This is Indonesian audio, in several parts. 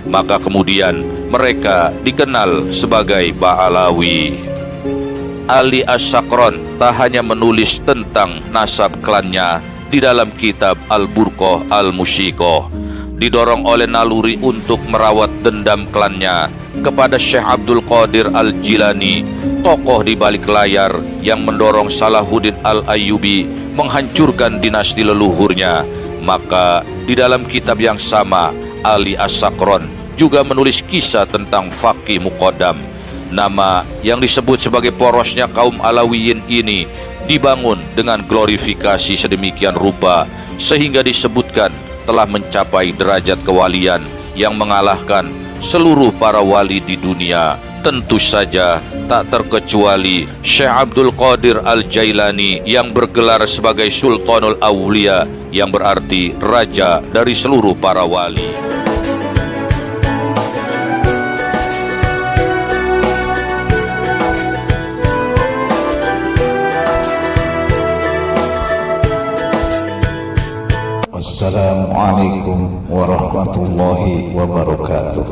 maka kemudian mereka dikenal sebagai Ba'alawi. Ali As-Sakron tak hanya menulis tentang nasab klannya di dalam kitab Al-Burqah Al-Musyikoh, didorong oleh naluri untuk merawat dendam klannya kepada Syekh Abdul Qadir Al-Jilani, tokoh di balik layar yang mendorong Salahuddin Al-Ayyubi menghancurkan dinasti leluhurnya. Maka di dalam kitab yang sama, Ali As-Sakron juga menulis kisah tentang Faqih Muqaddam. Nama yang disebut sebagai porosnya kaum Alawiyin ini dibangun dengan glorifikasi sedemikian rupa sehingga disebutkan telah mencapai derajat kewalian yang mengalahkan seluruh para wali di dunia. Tentu saja tak terkecuali Syekh Abdul Qadir Al-Jailani yang bergelar sebagai Sultanul Awliya, yang berarti raja dari seluruh para wali. Assalamualaikum warahmatullahi wabarakatuh.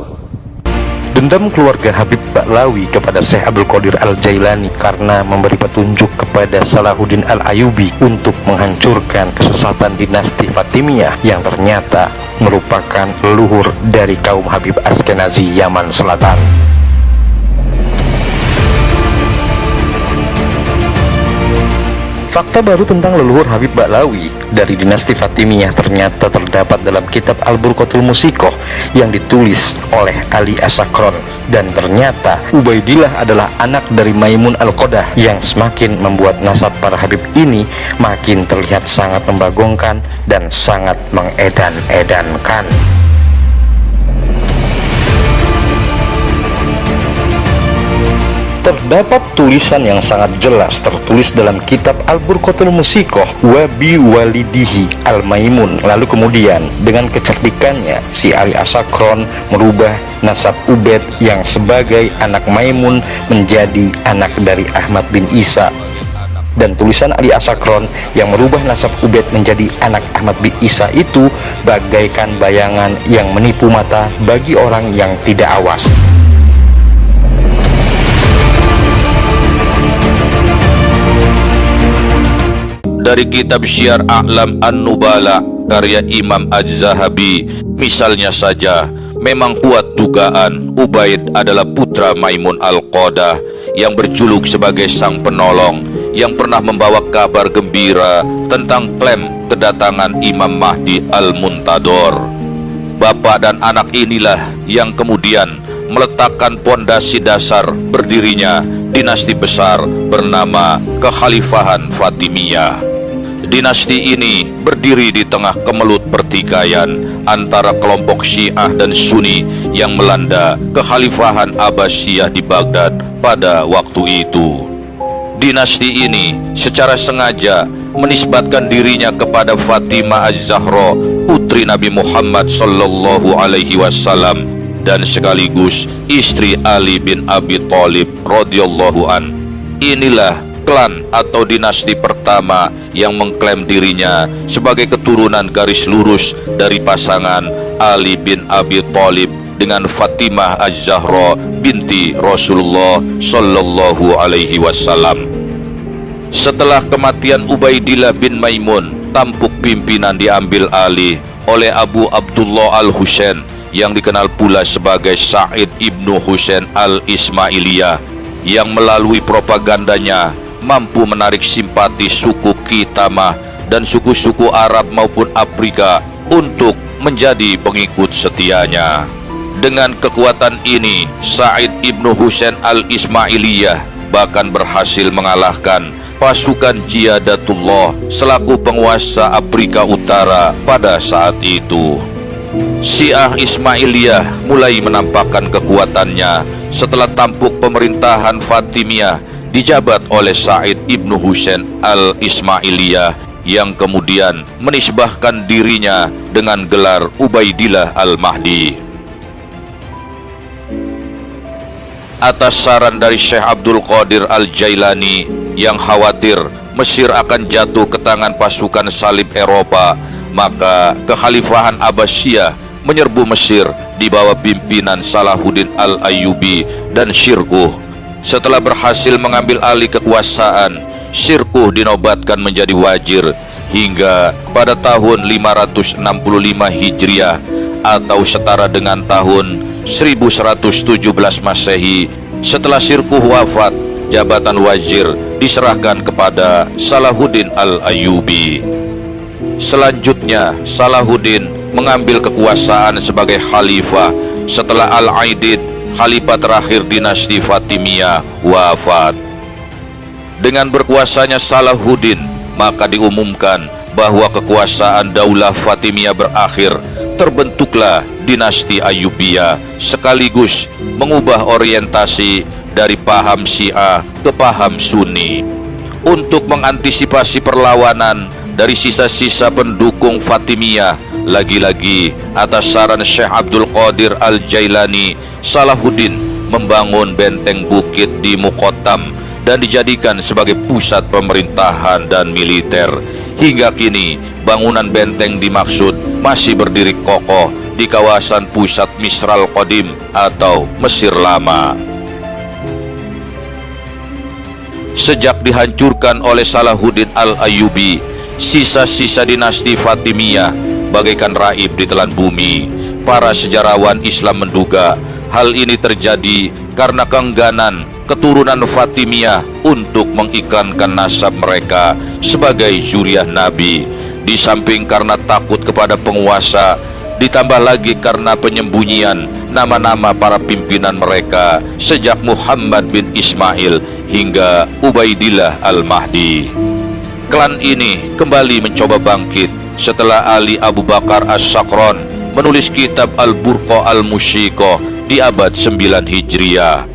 Dendam keluarga Habib Ba'alawi kepada Syekh Abdul Qadir Al-Jailani karena memberi petunjuk kepada Salahuddin Al-Ayyubi untuk menghancurkan kesesatan dinasti Fatimiyah yang ternyata merupakan leluhur dari kaum Habib Askenazi Yaman Selatan. Fakta baru tentang leluhur Habib Ba'alawi dari dinasti Fatimiyah ternyata terdapat dalam kitab Al-Burqatul Musyikoh yang ditulis oleh Ali As-Sakron, dan ternyata Ubaidillah adalah anak dari Maimun Al-Qodah yang semakin membuat nasab para Habib ini makin terlihat sangat membagongkan dan sangat mengedan-edankan. Terdapat tulisan yang sangat jelas tertulis dalam kitab Al-Burqatul Musyikoh, Wabi Walidihi Al-Maimun. Lalu kemudian dengan kecerdikannya si Ali As-Sakron merubah nasab Ubaid yang sebagai anak Maimun menjadi anak dari Ahmad bin Isa. Dan tulisan Ali As-Sakron yang merubah nasab Ubaid menjadi anak Ahmad bin Isa itu bagaikan bayangan yang menipu mata bagi orang yang tidak awas. Dari kitab Syiar A'lam An-Nubala karya Imam Az-Zahabi misalnya saja, memang kuat dugaan Ubaid adalah putra Maimun Al-Qodah yang berjuluk sebagai sang penolong, yang pernah membawa kabar gembira tentang klaim kedatangan Imam Mahdi Al-Muntador. Bapak dan anak inilah yang kemudian meletakkan pondasi dasar berdirinya dinasti besar bernama Kekhalifahan Fatimiyah. Dinasti ini berdiri di tengah kemelut pertikaian antara kelompok Syiah dan Sunni yang melanda Kekhalifahan Abbasiyah di Baghdad pada waktu itu. Dinasti ini secara sengaja menisbatkan dirinya kepada Fatimah Az-Zahra, putri Nabi Muhammad sallallahu alaihi wasallam dan sekaligus istri Ali bin Abi Thalib radhiyallahu an. Inilah klan atau dinasti pertama yang mengklaim dirinya sebagai keturunan garis lurus dari pasangan Ali bin Abi Thalib dengan Fatimah Az-Zahra binti Rasulullah sallallahu alaihi wasallam. Setelah kematian Ubaidillah bin Maimun, tampuk pimpinan diambil alih oleh Abu Abdullah Al-Husain yang dikenal pula sebagai Sa'id ibnu Husain Al-Ismailiyah, yang melalui propagandanya mampu menarik simpati suku Kitamah dan suku-suku Arab maupun Afrika untuk menjadi pengikut setianya. Dengan kekuatan ini, Sa'id ibnu Husain Al-Ismailiyah bahkan berhasil mengalahkan pasukan Jiyadatullah selaku penguasa Afrika Utara pada saat itu. Syiah Ismailiyah mulai menampakkan kekuatannya setelah tampuk pemerintahan Fatimiyah dijabat oleh Sa'id ibnu Husain Al-Ismailiyah yang kemudian menisbahkan dirinya dengan gelar Ubaidillah Al-Mahdi. Atas saran dari Syekh Abdul Qadir Al-Jailani yang khawatir Mesir akan jatuh ke tangan pasukan salib Eropa, maka Kekhalifahan Abbasiyah menyerbu Mesir di bawah pimpinan Salahuddin Al-Ayyubi dan Syirkuh. Setelah berhasil mengambil alih kekuasaan, Syirkuh dinobatkan menjadi wazir hingga pada tahun 565 Hijriah atau setara dengan tahun 1117 Masehi. Setelah Syirkuh wafat, jabatan wazir diserahkan kepada Salahuddin Al-Ayyubi. Selanjutnya, Salahuddin mengambil kekuasaan sebagai khalifah setelah Al-Aidid, khalifah terakhir dinasti Fatimiyah, wafat. Dengan berkuasanya Salahuddin, maka diumumkan bahwa kekuasaan Daulah Fatimiyah berakhir. Terbentuklah dinasti Ayyubiyah, sekaligus mengubah orientasi dari paham Syiah ke paham Sunni. Untuk mengantisipasi perlawanan dari sisa-sisa pendukung Fatimiyah, lagi-lagi atas saran Syekh Abdul Qadir Al-Jailani, Salahuddin membangun benteng bukit di Muqattam dan dijadikan sebagai pusat pemerintahan dan militer. Hingga kini, bangunan benteng dimaksud masih berdiri kokoh di kawasan pusat Misral Qadim atau Mesir Lama. Sejak dihancurkan oleh Salahuddin Al-Ayyubi, sisa-sisa dinasti Fatimiyah bagaikan raib ditelan bumi. Para sejarawan Islam menduga hal ini terjadi karena keengganan keturunan Fatimiyah untuk mengiklankan nasab mereka sebagai zuriyah Nabi. Di samping karena takut kepada penguasa, ditambah lagi karena penyembunyian nama-nama para pimpinan mereka sejak Muhammad bin Ismail hingga Ubaidillah Al-Mahdi. Klan ini kembali mencoba bangkit setelah Ali Abu Bakar As-Sakron menulis kitab Al-Burqa Al-Musyikoh di abad 9 Hijriah.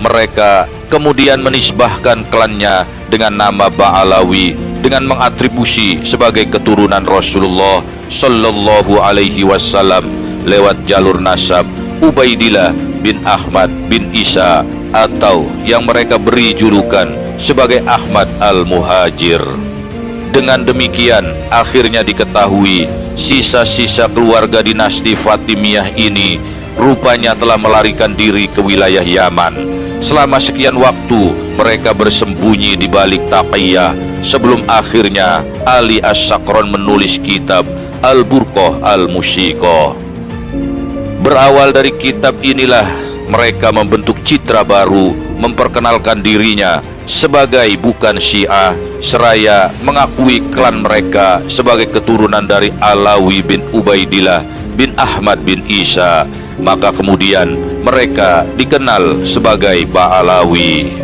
Mereka kemudian menisbahkan klannya dengan nama Ba'alawi dengan mengatribusi sebagai keturunan Rasulullah Sallallahu Alaihi Wasallam lewat jalur nasab Ubaidillah bin Ahmad bin Isa, atau yang mereka beri julukan sebagai Ahmad Al-Muhajir. Dengan demikian, akhirnya diketahui sisa-sisa keluarga dinasti Fatimiyah ini rupanya telah melarikan diri ke wilayah Yaman. Selama sekian waktu mereka bersembunyi di balik taqiyah sebelum akhirnya Ali As-Sakron menulis kitab Al-Burqa Al-Musyikoh. Berawal dari kitab inilah mereka membentuk citra baru, memperkenalkan dirinya sebagai bukan Syiah, seraya mengakui klan mereka sebagai keturunan dari Alawi bin Ubaidillah bin Ahmad bin Isa. Maka kemudian mereka dikenal sebagai Ba'alawi.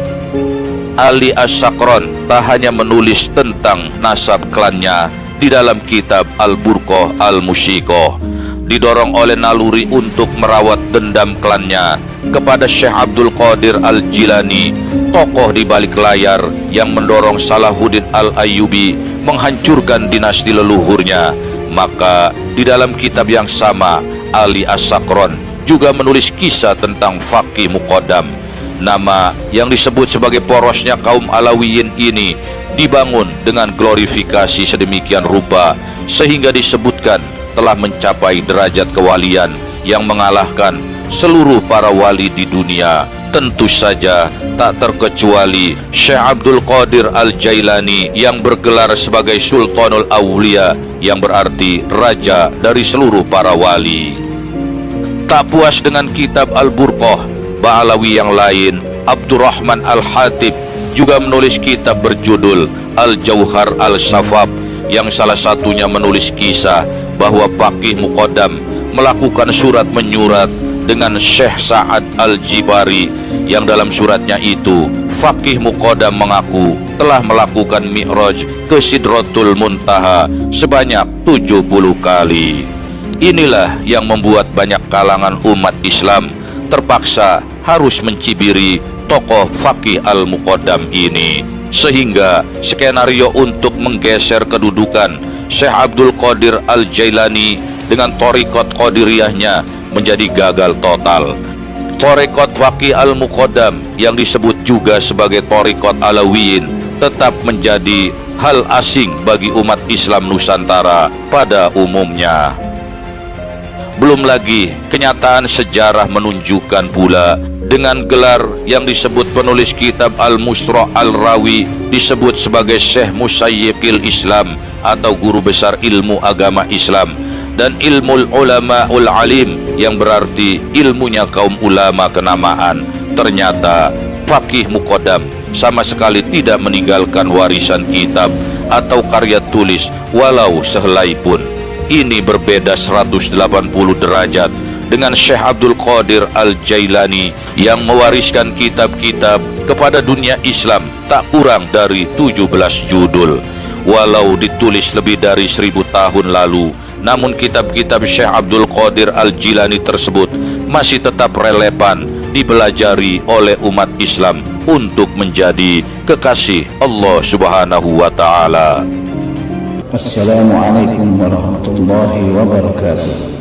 Ali As-Sakron tak hanya menulis tentang nasab klannya di dalam kitab Al-Burqa Al-Musyikoh, didorong oleh naluri untuk merawat dendam klannya kepada Syekh Abdul Qadir Al-Jilani, tokoh di balik layar yang mendorong Salahuddin Al-Ayyubi menghancurkan dinasti leluhurnya. Maka di dalam kitab yang sama, Ali As-Sakron juga menulis kisah tentang Faqih Muqaddam. Nama yang disebut sebagai porosnya kaum Alawiyin ini dibangun dengan glorifikasi sedemikian rupa sehingga disebutkan telah mencapai derajat kewalian yang mengalahkan seluruh para wali di dunia. Tentu saja tak terkecuali Syekh Abdul Qadir Al-Jailani yang bergelar sebagai Sultanul Awliya, yang berarti raja dari seluruh para wali. Tak puas dengan kitab Al-Burqah, Ba'alawi yang lain, Abdurrahman Al-Hatib, juga menulis kitab berjudul Al-Jauhar Al-Safab, yang salah satunya menulis kisah bahwa Faqih Muqaddam melakukan surat menyurat dengan Syekh Sa'ad Al-Jibari, yang dalam suratnya itu Faqih Muqaddam mengaku telah melakukan mi'raj ke Sidratul Muntaha sebanyak 70 kali. Inilah yang membuat banyak kalangan umat Islam terpaksa harus mencibiri tokoh Faqih Al-Muqaddam ini, sehingga skenario untuk menggeser kedudukan Syekh Abdul Qadir Al-Jailani dengan Thariqat Qadiriyahnya menjadi gagal total. Thariqat Faqih Al-Muqaddam yang disebut juga sebagai Thariqat Alawiyin tetap menjadi hal asing bagi umat Islam Nusantara pada umumnya. Belum lagi kenyataan sejarah menunjukkan pula dengan gelar yang disebut penulis kitab Al-Musra' Al-Rawi disebut sebagai Syekh Musayyikil Islam atau guru besar ilmu agama Islam, dan ilmul ulama'ul alim yang berarti ilmunya kaum ulama kenamaan. Ternyata Faqih Muqaddam sama sekali tidak meninggalkan warisan kitab atau karya tulis walau sehelai pun. Ini berbeda 180 derajat dengan Syekh Abdul Qadir Al-Jailani yang mewariskan kitab-kitab kepada dunia Islam tak kurang dari 17 judul. Walau ditulis lebih dari 1000 tahun lalu, namun kitab-kitab Syekh Abdul Qadir Al-Jailani tersebut masih tetap relevan dipelajari oleh umat Islam untuk menjadi kekasih Allah Subhanahu wa Ta'ala. Assalamualaikum warahmatullahi wabarakatuh.